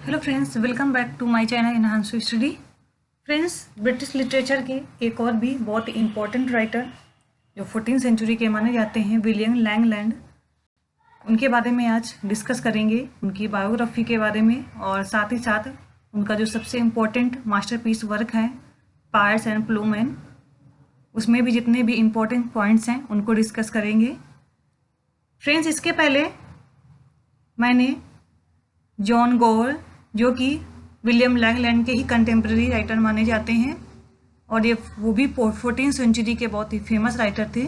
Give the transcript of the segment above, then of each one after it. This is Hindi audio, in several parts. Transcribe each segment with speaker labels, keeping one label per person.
Speaker 1: Hello friends, welcome back to my channel enhance study. Friends, British literature के एक और भी बहुत इम्पोर्टेंट राइटर जो 14वीं सेंचुरी के माने जाते हैं, विलियम लैंगलैंड, उनके बारे में आज डिस्कस करेंगे, उनकी बायोग्राफी के बारे में, और साथ ही साथ उनका जो सबसे इम्पोर्टेंट मास्टरपीस वर्क है पायर्स एंड प्लूमैन, उसमें भी जितने भी इम्पोर्टेंट पॉइंट्स हैं उनको डिस्कस करेंगे। फ्रेंड्स, इसके पहले मैंने जॉन गोर, जो कि विलियम लैंगलैंड के ही कंटेम्प्रेरी राइटर माने जाते हैं और ये वो भी 14वीं सेंचुरी के बहुत ही फेमस राइटर थे,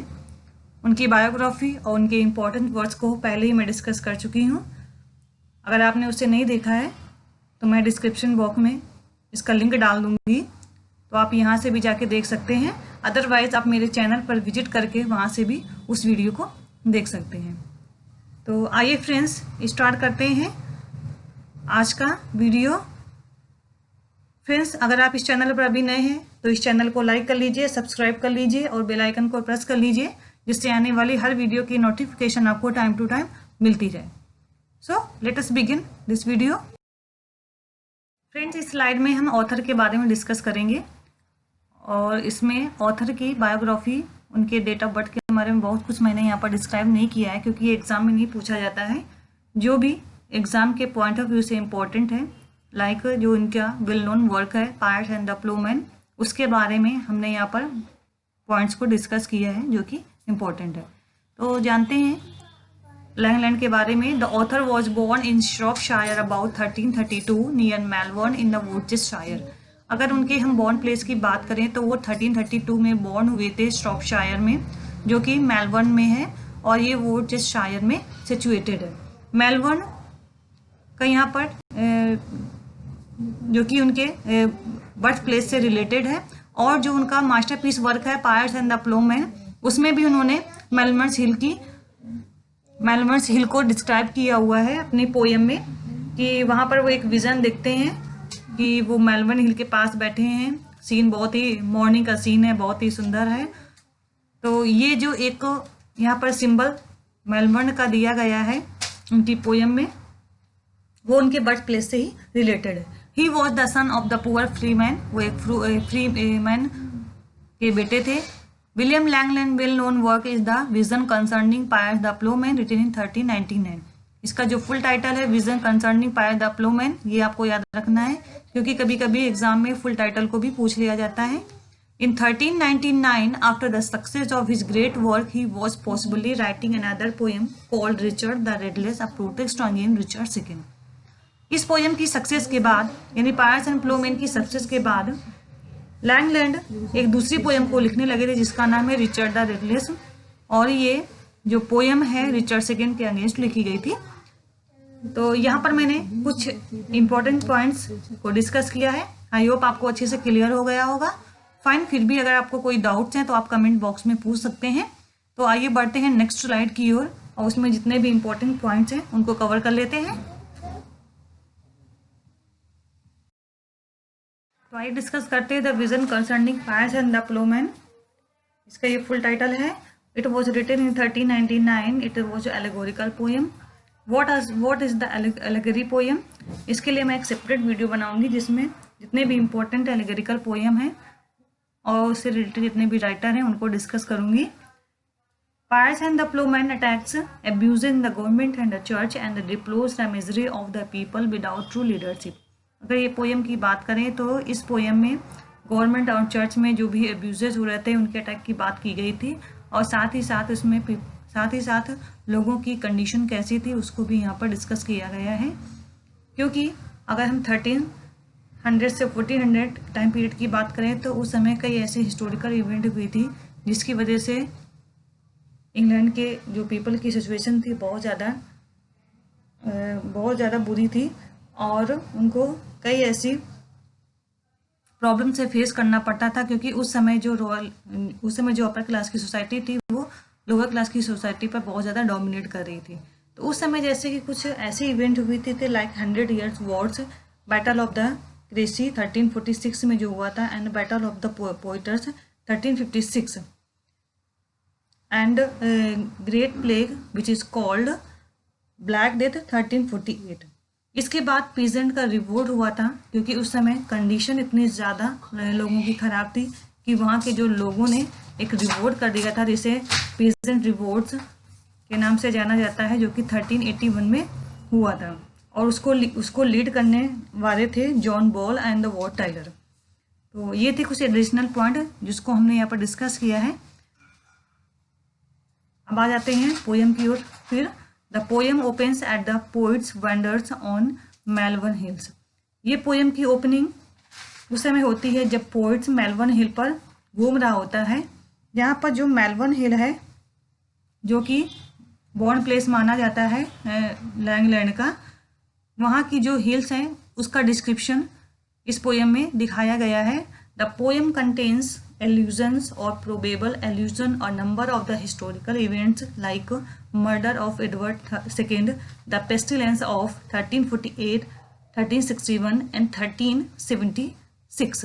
Speaker 1: उनकी बायोग्राफी और उनके इम्पोर्टेंट वर्ड्स को पहले ही मैं डिस्कस कर चुकी हूँ। अगर आपने उसे नहीं देखा है तो मैं डिस्क्रिप्शन बॉक्स में इसका लिंक डाल दूँगी, तो आप यहाँ से भी जाके देख सकते हैं। अदरवाइज़ आप मेरे चैनल पर विजिट करके वहाँ से भी उस वीडियो को देख सकते हैं। तो आइए फ्रेंड्स, स्टार्ट करते हैं आज का वीडियो। फ्रेंड्स, अगर आप इस चैनल पर अभी नए हैं तो इस चैनल को लाइक कर लीजिए, सब्सक्राइब कर लीजिए और बेल आइकन को प्रेस कर लीजिए, जिससे आने वाली हर वीडियो की नोटिफिकेशन आपको टाइम टू टाइम मिलती रहे। So let us begin this video. Friends, इस स्लाइड में हम ऑथर के बारे में डिस्कस करेंगे और इसमें ऑथर की बायोग्राफी, उनके डेट ऑफ बर्थ के बारे में बहुत कुछ मैंने यहाँ पर डिस्क्राइब नहीं किया है, क्योंकि ये एग्जाम में नहीं पूछा जाता है। जो भी एग्जाम के पॉइंट ऑफ व्यू से इम्पोर्टेंट है, लाइक जो इनका वेल नोन वर्क है पायर्स एंड द प्लूमैन, उसके बारे में हमने यहाँ पर पॉइंट्स को डिस्कस किया है जो कि इम्पोर्टेंट है। तो जानते हैं लैंगलैंड के बारे में। The author was born in Shropshire about 1332 near Malvern in the Worcestershire. अगर उनके हम बॉर्न प्लेस की बात करें तो वो 1332 में बॉर्न हुए थे श्रॉपशायर में, जो कि मेलबर्न में है और ये वोर्सेस्टायर में सिचुएटेड है। मेलबर्न का यहाँ पर जो कि उनके बर्थ प्लेस से रिलेटेड है, और जो उनका मास्टरपीस वर्क है पायर्स एंड द प्लूमैन, उसमें भी उन्होंने मेलबर्न हिल को डिस्क्राइब किया हुआ है अपनी पोएम में, कि वहाँ पर वो एक विजन देखते हैं कि वो मेलबर्न हिल के पास बैठे हैं। सीन बहुत ही मॉर्निंग का सीन है, बहुत ही सुंदर है। तो ये जो एक यहाँ पर सिंबल मेलबर्न का दिया गया है उनकी पोएम में, वो उनके बर्थ प्लेस से ही रिलेटेड है। He was the son of the poor free man, वो एक फ्री मैन के बेटे थे। William Langland well known work is the vision concerning Piers the Ploughman written in 1399। इसका जो फुल टाइटल है vision concerning Piers the Ploughman, ये आपको याद रखना है, क्योंकि कभी कभी एग्जाम में फुल टाइटल को भी पूछ लिया जाता है। In 1399, after the success of his great work, he was possibly writing another poem called Richard the Redless, a protest against Richard II. इस पोएम की सक्सेस के बाद, यानी पायर्स एंड प्लूमैन की सक्सेस के बाद, लैंगलैंड एक दूसरी पोएम को लिखने लगे थे जिसका नाम है रिचर्ड द रेडलेस, और ये जो पोएम है रिचर्ड सेकंड के अगेंस्ट लिखी गई थी। तो यहाँ पर मैंने कुछ इंपॉर्टेंट पॉइंट्स को डिस्कस किया है। आई होप आपको अच्छे से क्लियर हो गया होगा। फाइन, फिर भी अगर आपको कोई डाउट्स हैं तो आप कमेंट बॉक्स में पूछ सकते हैं। तो आइए बढ़ते हैं नेक्स्ट स्लाइड की ओर, और उसमें जितने भी इंपॉर्टेंट पॉइंट्स हैं उनको कवर कर लेते हैं। तो आइए डिस्कस करते हैं the vision concerning Piers and the Ploughman. इसका ये फुल टाइटल है। It was written in 1399। It was allegorical poem. What is the allegory poem? इसके लिए मैं एक सेपरेट वीडियो बनाऊंगी जिसमें जितने भी इंपॉर्टेंट एलेगोरिकल पोएम हैं और उससे रिलेटेड जितने भी राइटर हैं उनको डिस्कस करूंगी। Piers and the Ploughman attacks abusing the government and the church and deplores the misery of the people without true leadership। अगर ये पोएम की बात करें तो इस पोएम में गवर्नमेंट और चर्च में जो भी अब्यूजेस हो रहे थे उनके अटैक की बात की गई थी, और साथ ही साथ लोगों की कंडीशन कैसी थी उसको भी यहाँ पर डिस्कस किया गया है। क्योंकि अगर हम 1300 से 1400 टाइम पीरियड की बात करें तो उस समय कई ऐसे हिस्टोरिकल इवेंट हुई थी जिसकी वजह से इंग्लैंड के जो पीपल की सिचुएशन थी बहुत ज़्यादा बुरी थी, और उनको कई ऐसी प्रॉब्लम से फेस करना पड़ता था, क्योंकि उस समय जो अपर क्लास की सोसाइटी थी वो लोअर क्लास की सोसाइटी पर बहुत ज़्यादा डोमिनेट कर रही थी। तो उस समय जैसे कि कुछ ऐसे इवेंट हुई थे like 100 Years wars, battle of the Crecy 1346 में जो हुआ था, and battle of the Poitiers 1356, and great plague which is called black death 1348। इसके बाद पीजेंट का रिवोल्ट हुआ था, क्योंकि उस समय कंडीशन इतनी ज़्यादा लोगों की ख़राब थी कि वहाँ के जो लोगों ने एक रिवोल्ट कर दिया था, जिसे पीजेंट रिवोल्ट्स के नाम से जाना जाता है, जो कि 1381 में हुआ था। और उसको लीड करने वाले थे John Ball and the Wat Tyler. तो ये थे कुछ एडिशनल पॉइंट जिसको हमने यहाँ पर डिस्कस किया है। अब आ जाते हैं पोएम की ओर। फिर the poem opens at the poets wonders on Melbourne hills. ये पोएम की ओपनिंग उस समय होती है जब पोइट्स मेलबर्न हिल पर घूम रहा होता है। यहाँ पर जो मेलबर्न हिल है, जो कि बॉर्न प्लेस माना जाता है लैंगलैंड का, वहाँ की जो हिल्स हैं उसका डिस्क्रिप्शन इस पोएम में दिखाया गया है। The poem contains allusions or probable allusion or number of the historical events like murder of Edward II, the pestilence of 1348, 1361 and 1376,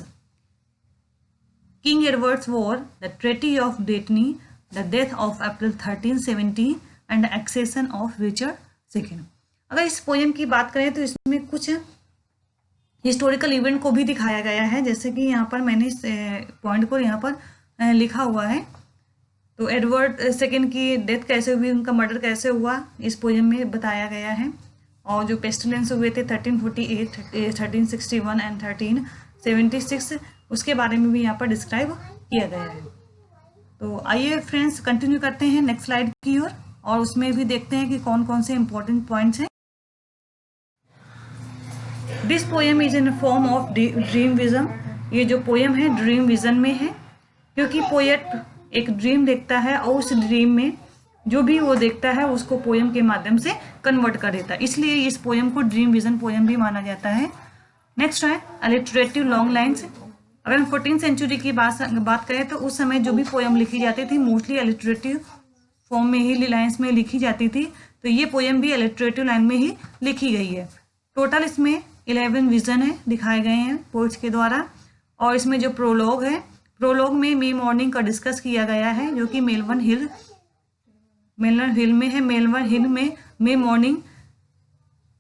Speaker 1: King Edward's War, the Treaty of Brittany, the death of April 1370 and the accession of Richard II। अगर इस पोएम की बात करें तो इसमें कुछ हिस्टोरिकल इवेंट को भी दिखाया गया है, जैसे कि यहाँ पर मैंने इस पॉइंट को यहाँ पर लिखा हुआ है। तो एडवर्ड सेकेंड की डेथ कैसे हुई, उनका मर्डर कैसे हुआ, इस पोएम में बताया गया है। और जो पेस्टिलेंस हुए थे 1348, 1361 एंड 1376, उसके बारे में भी यहाँ पर डिस्क्राइब किया गया है। तो आइए फ्रेंड्स कंटिन्यू करते हैं नेक्स्ट स्लाइड की ओर, और उसमें भी देखते हैं कि कौन कौन से इंपॉर्टेंट पॉइंट्स हैं। This poem is in form of dream vision. ये जो पोएम है ड्रीम विजन में है, क्योंकि पोएट एक ड्रीम देखता है और उस ड्रीम में जो भी वो देखता है उसको पोएम के माध्यम से कन्वर्ट कर देता है, इसलिए इस पोएम को ड्रीम विजन पोएम भी माना जाता है। नेक्स्ट है अलिटरेटिव लॉन्ग लाइन्स। अगर हम 14th सेंचुरी की बात करें तो उस समय जो भी पोएम लिखी जाती थी मोस्टली अलिटरेटिव फॉर्म में ही, लाइन्स में लिखी जाती थी। तो ये पोएम भी अलिटरेटिव लाइन में ही लिखी गई है। टोटल इसमें 11 विजन है दिखाए गए हैं पोइट्स के द्वारा। और इसमें जो प्रोलॉग है, प्रोलॉग में मे मॉर्निंग का डिस्कस किया गया है, जो कि मेलबर्न हिल में है। मेलबर्न हिल में मे मॉर्निंग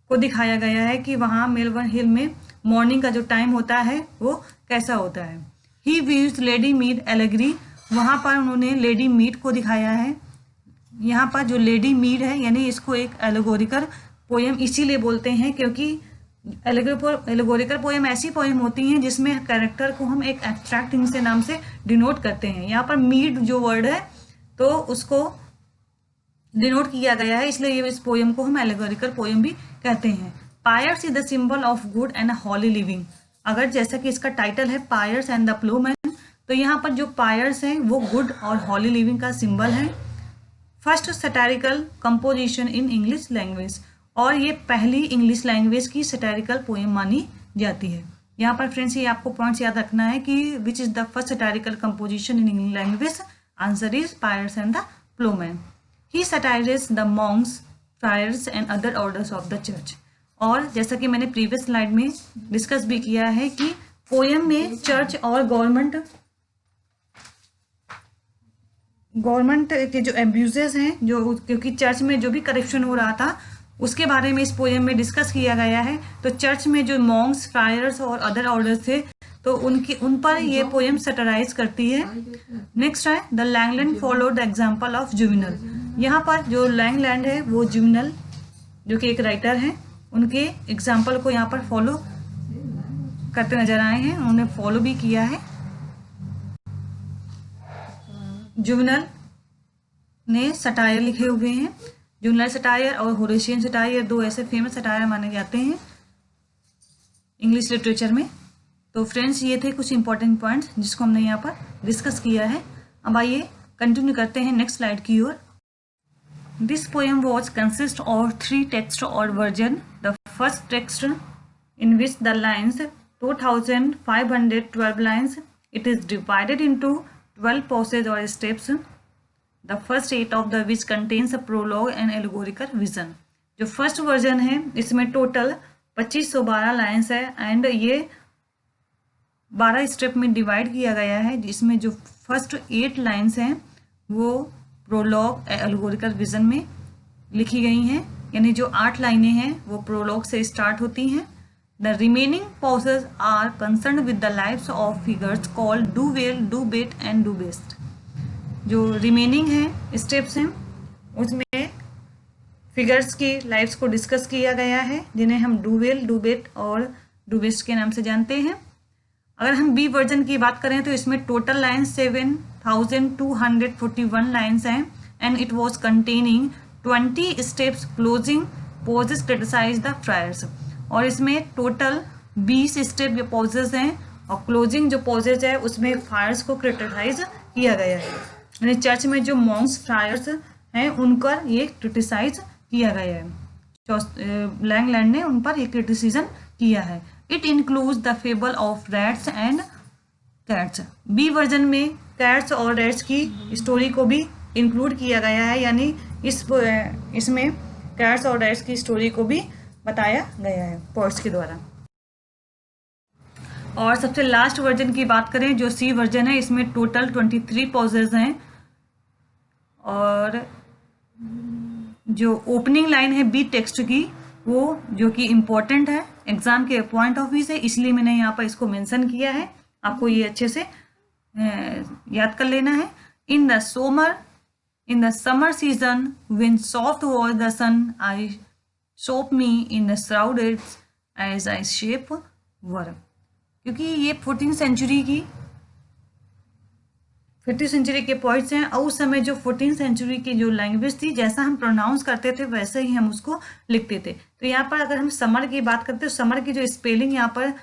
Speaker 1: को दिखाया गया है कि वहाँ मेलबर्न हिल में मॉर्निंग का जो टाइम होता है वो कैसा होता है। ही व्यूज लेडी मीड एलेगरी, वहाँ पर उन्होंने लेडी मीड को दिखाया है। यहाँ पर जो लेडी मीड है यानी इसको एक एलेगोरिकल पोएम इसीलिए बोलते हैं क्योंकि एलेगोरिकल पोएम ऐसी पोएम होती हैं जिसमें कैरेक्टर को हम एक एब्स्ट्रैक्ट थिंग से नाम से डिनोट करते हैं। यहाँ पर मीड जो वर्ड है तो उसको डिनोट किया गया है, इसलिए इस पोएम को हम एलेगोरिकल पोएम भी कहते हैं। Piers is the symbol of good and holy living. अगर जैसा कि इसका टाइटल है पायर्स एंड द प्लोमैन, तो यहाँ पर जो पायर्स हैं वो गुड और हॉली लिविंग का सिंबल है। First satirical composition in English language, और ये पहली इंग्लिश लैंग्वेज की सैटारिकल पोएम मानी जाती है। यहाँ पर फ्रेंड्स ये आपको पॉइंट्स याद रखना है कि which is the first satirical composition in English language. Answer is Piers and the Ploughman. He satirises the monks, friars and other orders of the church. और जैसा कि मैंने प्रीवियस स्लाइड में डिस्कस भी किया है कि पोएम में चर्च और गवर्नमेंट के जो एब्यूजेस हैं, जो क्योंकि चर्च में जो भी करप्शन हो रहा था उसके बारे में इस पोएम में डिस्कस किया गया है। तो चर्च में जो मॉन्क्स, फ्रायर्स और अदर ऑर्डर्स थे तो उन पर ये पोएम सैटराइज करती है। नेक्स्ट है the Langland followed the example of juvenile. यहाँ पर जो लैंगलैंड है वो जुवेनल जो कि एक राइटर हैं उनके एग्जाम्पल को यहाँ पर फॉलो करते नजर आए हैं, उन्होंने फॉलो भी किया है। जुवेनल ने सटायर लिखे हुए हैं। जुवेनल सटायर और होरेशियन सटायर दो ऐसे फेमस सटायर माने जाते हैं इंग्लिश लिटरेचर में। तो फ्रेंड्स ये थे कुछ इंपॉर्टेंट पॉइंट्स जिसको हमने यहाँ पर डिस्कस किया है। अब आइए कंटिन्यू करते हैं नेक्स्ट स्लाइड की ओर। This poem was consist of 3 text और version. The first text in which the lines 2512 lines. It is divided into 12 passages or steps, the first 8 of the which contains a prologue and allegorical vision. जो फर्स्ट वर्जन है इसमें टोटल 2512 लाइन्स है एंड ये 12 स्टेप में डिवाइड किया गया है, जिसमें जो फर्स्ट 8 लाइन्स हैं वो प्रोलॉग एल्गोरिकल विजन में लिखी गई हैं यानी जो 8 लाइनें हैं वो प्रोलॉग से स्टार्ट होती हैं। The remaining passus are concern with the lives of figures called do well, do bet and do best. जो रिमेनिंग है स्टेप्स हैं उसमें फिगर्स की लाइव्स को डिस्कस किया गया है, जिन्हें हम डू वेल, डू बेट और डू बेस्ट के नाम से जानते हैं। अगर हम बी वर्जन की बात करें तो इसमें टोटल लाइन्स 7241 लाइन्स हैं and it was containing 20 steps closing passus criticise the friars. और इसमें टोटल 20 स्टेप या पॉजेज हैं और क्लोजिंग जो पॉजेज है उसमें फायर्स को क्रिटिसाइज किया गया है, यानी चर्च में जो मॉन्क्स फ्रायर्स हैं उन पर ये क्रिटिसाइज किया गया है। लैंगलैंड ने उन पर ये क्रिटिसिज्म किया है। It includes the fable of rats and cats. B version में कैट्स और रैट्स की स्टोरी को भी इंक्लूड किया गया है, यानी इसमें कैट्स और रैट्स की स्टोरी को भी बताया गया है पोएट्स के द्वारा। और सबसे लास्ट वर्जन की बात करें जो सी वर्जन है, इसमें टोटल 23 पॉजेज हैं और जो ओपनिंग लाइन है बी टेक्स्ट की वो जो कि इम्पोर्टेंट है एग्जाम के पॉइंट ऑफ व्यू से, इसलिए मैंने यहाँ पर इसको मेंशन किया है। आपको ये अच्छे से याद कर लेना है। In the summer season when soft was the sun I shope me in the shrouded as I shape were. क्योंकि ये 14th सेंचुरी के पॉइंट्स हैं और उस समय जो 14th सेंचुरी की जो लैंग्वेज थी, जैसा हम प्रोनाउंस करते थे वैसे ही हम उसको लिखते थे। तो यहाँ पर अगर हम समर की बात करते हैं, समर की जो स्पेलिंग यहाँ पर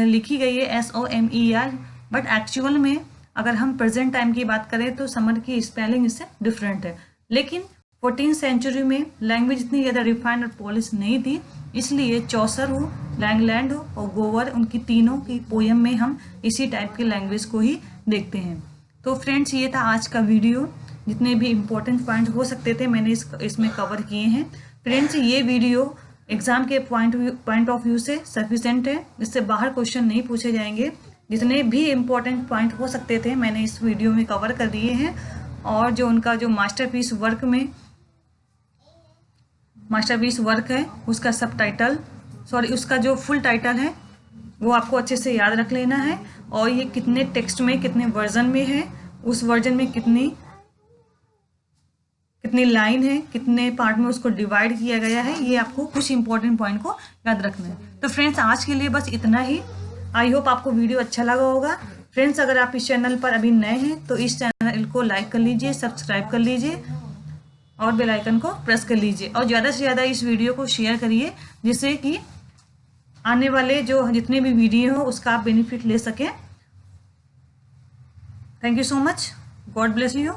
Speaker 1: लिखी गई है SOMER, बट एक्चुअल में अगर हम प्रेजेंट टाइम की बात करें तो समर की स्पेलिंग इससे डिफरेंट है। लेकिन 14th सेंचुरी में लैंग्वेज इतनी ज़्यादा रिफाइंड और पॉलिश नहीं थी, इसलिए चौसर हो, लैंगलैंड हो और गोवर, उनकी तीनों की पोयम में हम इसी टाइप की लैंग्वेज को ही देखते हैं। तो फ्रेंड्स ये था आज का वीडियो। जितने भी इम्पोर्टेंट पॉइंट हो सकते थे मैंने इसमें कवर किए हैं। फ्रेंड्स ये वीडियो एग्जाम के पॉइंट ऑफ व्यू से सफिशेंट है, इससे बाहर क्वेश्चन नहीं पूछे जाएंगे। जितने भी इम्पोर्टेंट पॉइंट हो सकते थे मैंने इस वीडियो में कवर कर दिए हैं। और जो उनका जो मास्टरपीस वर्क है उसका उसका जो फुल टाइटल है वो आपको अच्छे से याद रख लेना है। और ये कितने टेक्स्ट में, कितने वर्जन में है, उस वर्जन में कितनी लाइन है, कितने पार्ट में उसको डिवाइड किया गया है, ये आपको कुछ इंपॉर्टेंट पॉइंट को याद रखना है। तो फ्रेंड्स आज के लिए बस इतना ही। आई होप आपको वीडियो अच्छा लगा होगा। फ्रेंड्स अगर आप इस चैनल पर अभी नए हैं तो इस चैनल को लाइक कर लीजिए, सब्सक्राइब कर लीजिए और बेल आइकन को प्रेस कर लीजिए और ज़्यादा से ज़्यादा इस वीडियो को शेयर करिए, जिससे कि आने वाले जो जितने भी वीडियो हो उसका आप बेनिफिट ले सकें। Thank you so much. God bless you.